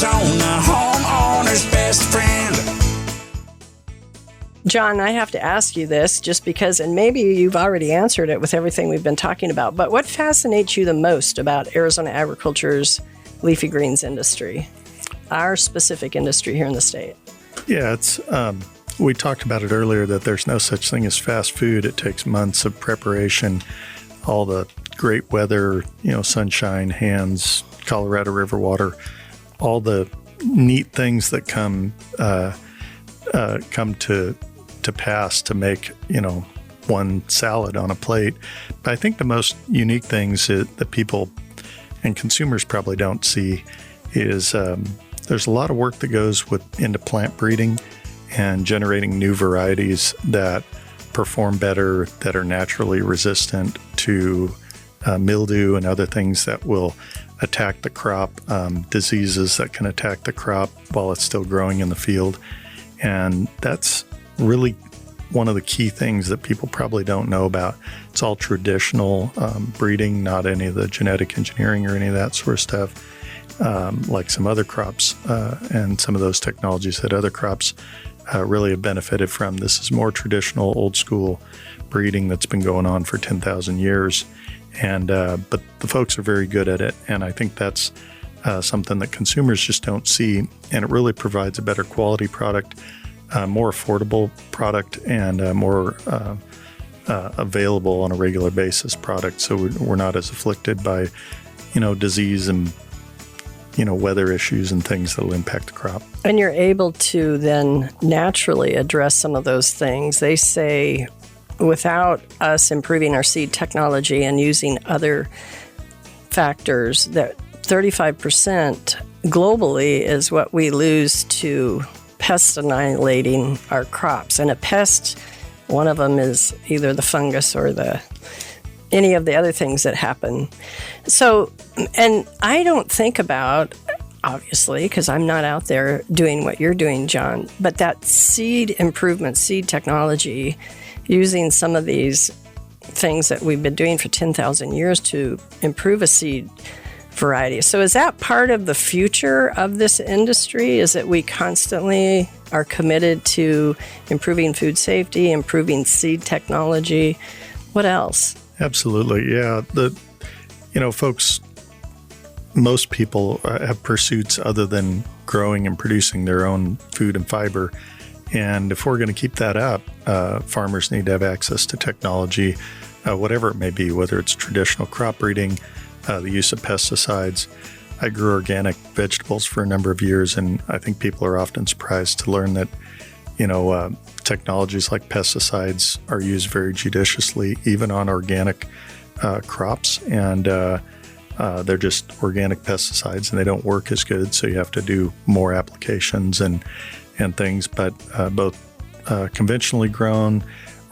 Arizona, homeowner's best friend. John, I have to ask you this just because, and maybe you've already answered it with everything we've been talking about, but what fascinates you the most about Arizona agriculture's leafy greens industry, our specific industry here in the state? Yeah, we talked about it earlier that there's no such thing as fast food. It takes months of preparation, all the great weather, sunshine, hands, Colorado River water, all the neat things that come to pass to make, one salad on a plate. But I think the most unique things that people and consumers probably don't see is there's a lot of work that goes into plant breeding and generating new varieties that perform better, that are naturally resistant to mildew and other things that will attack the crop, diseases that can attack the crop while it's still growing in the field. And that's really one of the key things that people probably don't know about. It's all traditional breeding, not any of the genetic engineering or any of that sort of stuff, like some other crops and some of those technologies that other crops really have benefited from. This is more traditional, old school breeding that's been going on for 10,000 years. And but the folks are very good at it. And I think that's something that consumers just don't see. And it really provides a better quality product, more affordable product, and more available on a regular basis product. So we're not as afflicted by, disease and, weather issues and things that will impact the crop. And you're able to then naturally address some of those things. They say without us improving our seed technology and using other factors, that 35% globally is what we lose to pest annihilating our crops. And a pest, one of them is either the fungus or any of the other things that happen. So, and I don't think about, obviously, because I'm not out there doing what you're doing, John, but that seed improvement, seed technology, using some of these things that we've been doing for 10,000 years to improve a seed variety. So is that part of the future of this industry? Is that we constantly are committed to improving food safety, improving seed technology? What else? Absolutely. Yeah. Folks, most people have pursuits other than growing and producing their own food and fiber. And if we're going to keep that up, farmers need to have access to technology, whatever it may be, whether it's traditional crop breeding, the use of pesticides. I grew organic vegetables for a number of years, and I think people are often surprised to learn that, technologies like pesticides are used very judiciously, even on organic crops. And they're just organic pesticides, and they don't work as good. So you have to do more applications and things. But both conventionally grown,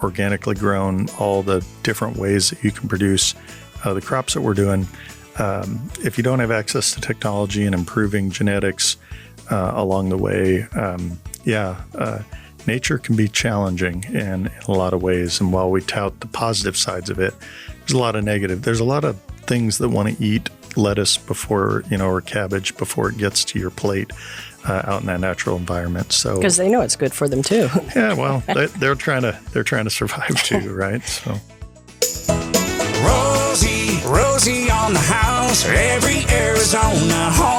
organically grown, all the different ways that you can produce the crops that we're doing. If you don't have access to technology and improving genetics along the way, nature can be challenging in a lot of ways. And while we tout the positive sides of it, there's a lot of negative. There's a lot of things that want to eat lettuce before, or cabbage before it gets to your plate out in that natural environment. So because they know it's good for them too. Yeah, well, they're trying to survive too, right? So. Rosie on the house, every Arizona home.